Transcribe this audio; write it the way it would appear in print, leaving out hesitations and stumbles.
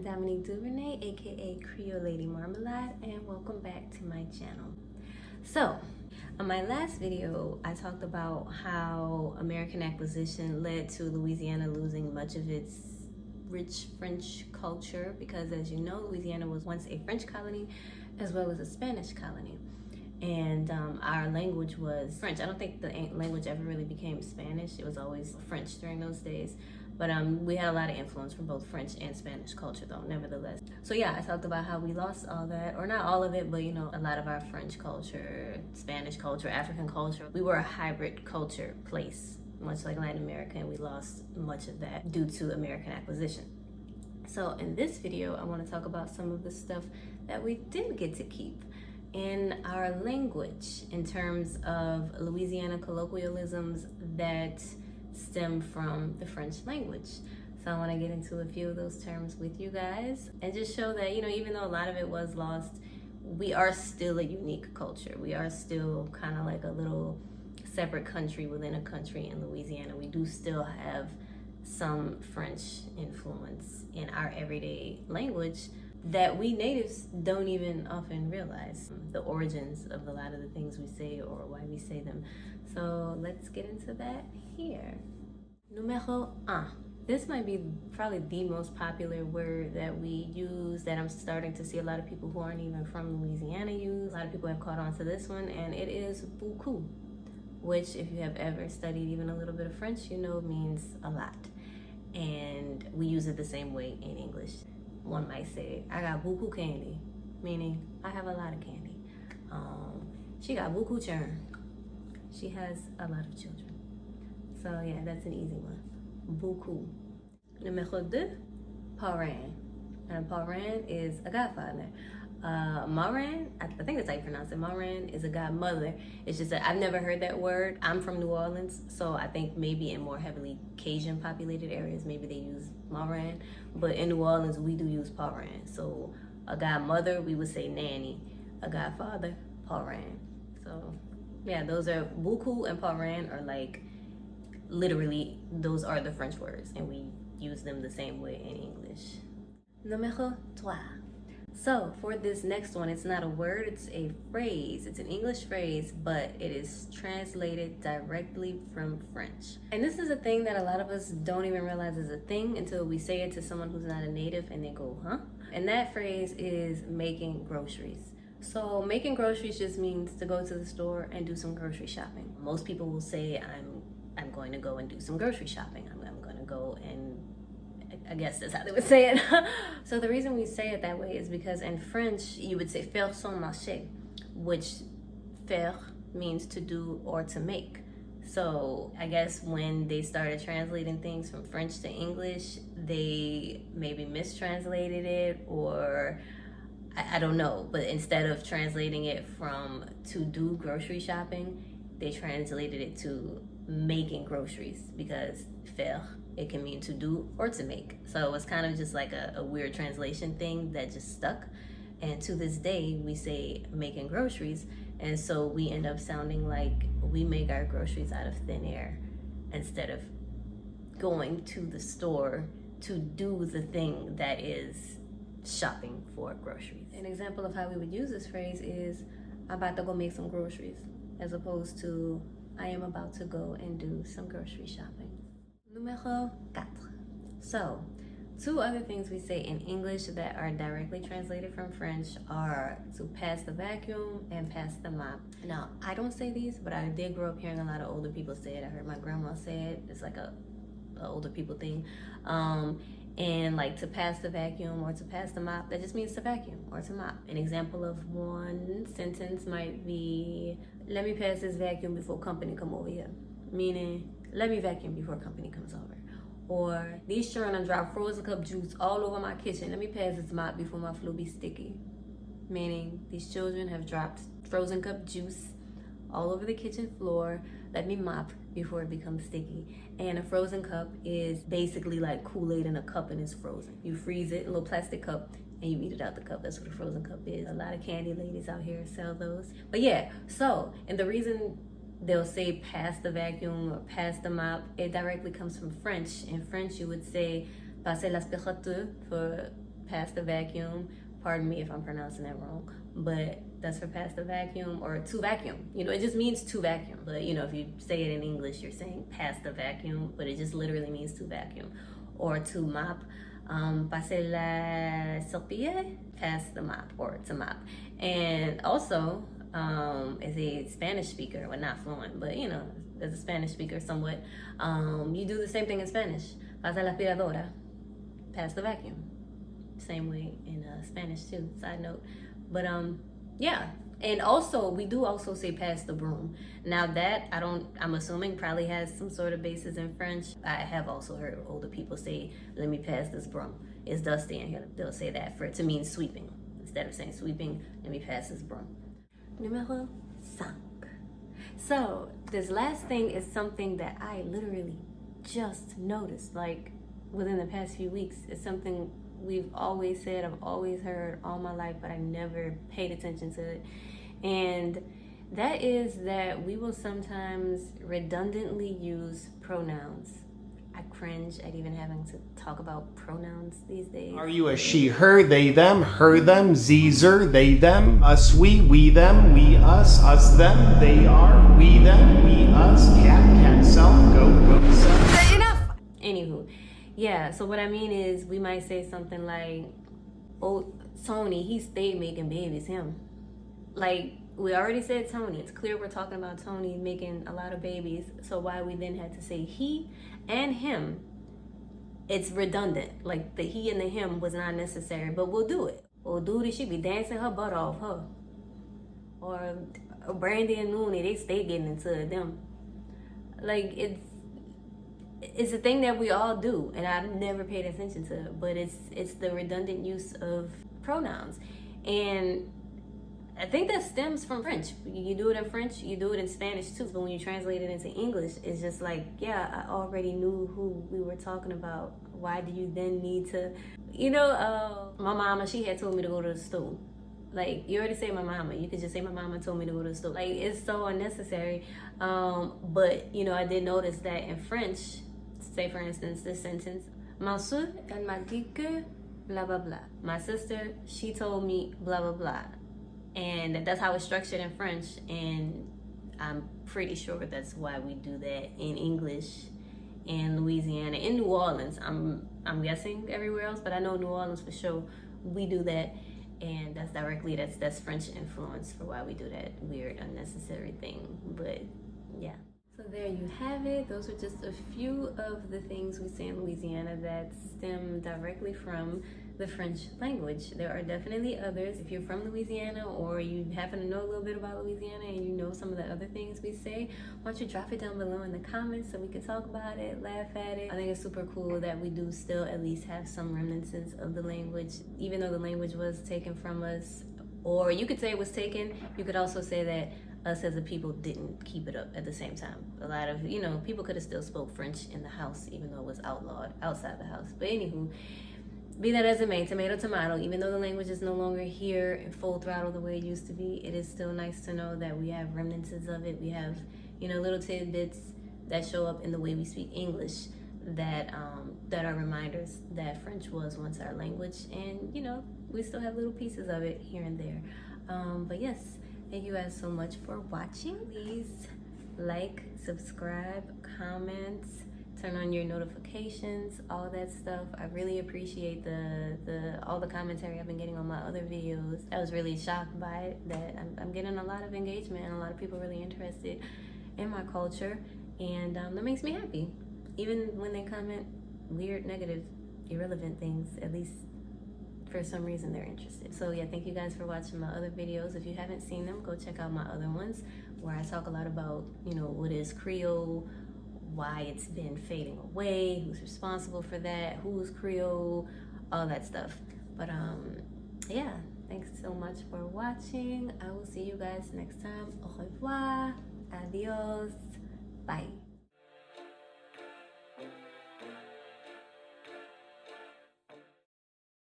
Dominique Duvernay, aka Creole Lady Marmalade, and welcome back to my channel. So, on my last video, I talked about how American acquisition led to Louisiana losing much of its rich French culture because, as you know, Louisiana was once a French colony as well as a Spanish colony. And our language was French. I don't think the language ever really became Spanish. It was always French during those days. But we had a lot of influence from both French and Spanish culture, though, nevertheless. So yeah, I talked about how we lost all that, or not all of it, but you know, a lot of our French culture, Spanish culture, African culture. We were a hybrid culture place, much like Latin America, and we lost much of that due to American acquisition. So in this video, I want to talk about some of the stuff that we did get to keep in our language in terms of Louisiana colloquialisms that stem from the French language. So I want to get into a few of those terms with you guys and just show that, you know, even though a lot of it was lost, we are still a unique culture. We are still kind of like a little separate country within a country in Louisiana. We do still have some French influence in our everyday language that we natives don't even often realize the origins of a lot of the things we say or why we say them. So let's get into that here. Numéro un. This might be probably the most popular word that we use, that I'm starting to see a lot of people who aren't even from Louisiana use. A lot of people have caught on to this one, and it is beaucoup, which, if you have ever studied even a little bit of French, you know means a lot. And we use it the same way in English. One might say, I got beaucoup candy, meaning I have a lot of candy. She got beaucoup churn. She has a lot of children. So yeah, that's an easy one. Beaucoup. Numéro deux, parrain. And parrain is a godfather. Marraine, I think that's how you pronounce it. Marraine is a godmother. It's just that I've never heard that word. I'm from New Orleans, so I think maybe in more heavily Cajun populated areas, maybe they use Marraine. But in New Orleans, we do use parrain. So a godmother, we would say nanny. A godfather, parrain. So yeah, those are beaucoup and parrain are like literally, those are the French words, and we use them the same way in English. Numéro trois. So for this next one, it's not a word, it's a phrase. It's an English phrase, but it is translated directly from French. And this is a thing that a lot of us don't even realize is a thing until we say it to someone who's not a native and they go, huh? And that phrase is making groceries. So making groceries just means to go to the store and do some grocery shopping. Most people will say, I'm going to go and do some grocery shopping. I'm going to go and, I guess that's how they would say it. So the reason we say it that way is because in French, you would say faire son marché, which faire means to do or to make. So I guess when they started translating things from French to English, they maybe mistranslated it, or I don't know. But instead of translating it from to do grocery shopping, they translated it to making groceries, because faire, it can mean to do or to make. So it's kind of just like a weird translation thing that just stuck. And to this day, we say making groceries. And so we end up sounding like we make our groceries out of thin air instead of going to the store to do the thing that is shopping for groceries. An example of how we would use this phrase is, I'm about to go make some groceries, as opposed to, I am about to go and do some grocery shopping. Numéro quatre. So, two other things we say in English that are directly translated from French are to pass the vacuum and pass the mop. Now, I don't say these, but I did grow up hearing a lot of older people say it. I heard my grandma say it. It's like a older people thing. And like to pass the vacuum or to pass the mop, that just means to vacuum or to mop. An example of one sentence might be, let me pass this vacuum before company come over here. Meaning, let me vacuum before company comes over. Or, these children drop frozen cup juice all over my kitchen. Let me pass this mop before my floor be sticky. Meaning, these children have dropped frozen cup juice all over the kitchen floor. Let me mop before it becomes sticky. And a frozen cup is basically like Kool-Aid in a cup and it's frozen. You freeze it, a little plastic cup, and you eat it out the cup. That's what a frozen cup is. A lot of candy ladies out here sell those. But yeah, so, and the reason they'll say pass the vacuum or pass the mop, it directly comes from French. In French, you would say passer l'aspirateur for pass the vacuum. Pardon me if I'm pronouncing that wrong, but that's for pass the vacuum or to vacuum. You know, it just means to vacuum. But you know, if you say it in English, you're saying pass the vacuum, but it just literally means to vacuum. Or to mop. Passer la serpillière, pass the mop, or to mop. And also, as a Spanish speaker, well, not fluent, but you know, as a Spanish speaker somewhat, you do the same thing in Spanish. Pasa la aspiradora, pass the vacuum. Same way in Spanish too, side note. But yeah, and also we do also say pass the broom. Now that I'm assuming probably has some sort of basis in French. I have also heard older people say, let me pass this broom, it's dusty in here. They'll say that for it to mean sweeping. Instead of saying sweeping, let me pass this broom. Numéro 5. So this last thing is something that I literally just noticed, like within the past few weeks. It's something we've always said, I've always heard all my life, but I never paid attention to it. And that is that we will sometimes redundantly use pronouns. I cringe at even having to talk about pronouns these days. Are you a she, her, they, them, her, them, Zer, they, them, us, we, them, we, us, them, they are, we, them, we, us, cat, self, go, self. Enough! Anywho, yeah, so what I mean is we might say something like, oh, Tony, he stayed making babies, him. Like, we already said Tony. It's clear we're talking about Tony making a lot of babies. So why we then had to say he and him, it's redundant. Like, the he and the him was not necessary, but we'll do it. Well, dude, she be dancing her butt off, huh? Or Brandy and Nanny, they stay getting into it, them. Like, it's a thing that we all do, and I've never paid attention to it, but it's the redundant use of pronouns. And I think that stems from French. You do it in French, you do it in Spanish too, but when you translate it into English, it's just like, yeah, I already knew who we were talking about. Why do you then need to, you know, my mama, she had told me to go to the store. Like, you already say my mama, you could just say my mama told me to go to the store. Like, it's so unnecessary. But, you know, I did notice that in French, say for instance, this sentence, ma soeur, elle m'a dit que blah, blah, blah. My sister, she told me blah, blah, blah. And that's how it's structured in French, and I'm pretty sure that's why we do that in English in Louisiana. In New Orleans, I'm guessing everywhere else, but I know New Orleans for sure, we do that, and that's French influence for why we do that weird, unnecessary thing. But yeah. So there you have it. Those are just a few of the things we say in Louisiana that stem directly from the French language. There are definitely others. If you're from Louisiana or you happen to know a little bit about Louisiana and you know some of the other things we say, why don't you drop it down below in the comments so we can talk about it, laugh at it. I think it's super cool that we do still at least have some remnants of the language, even though the language was taken from us. Or you could say it was taken, you could also say that us as a people didn't keep it up at the same time. A lot of, you know, people could have still spoke French in the house, even though it was outlawed outside the house. But anywho, be that as it may, tomato, even though the language is no longer here in full throttle the way it used to be, it is still nice to know that we have remnants of it. We have, you know, little tidbits that show up in the way we speak English that are reminders that French was once our language. And, you know, we still have little pieces of it here and there. But yes, thank you guys so much for watching. Please like, subscribe, comment, turn on your notifications, all that stuff. I really appreciate all the commentary I've been getting on my other videos. I was really shocked by it, that I'm getting a lot of engagement and a lot of people really interested in my culture, and that makes me happy. Even when they comment weird, negative, irrelevant things, at least for some reason they're interested. So yeah, thank you guys for watching my other videos. If you haven't seen them, go check out my other ones where I talk a lot about, you know, what is Creole, why it's been fading away, who's responsible for that, who's Creole, all that stuff. But yeah, thanks so much for watching. I will see you guys next time. Au revoir, adios, bye.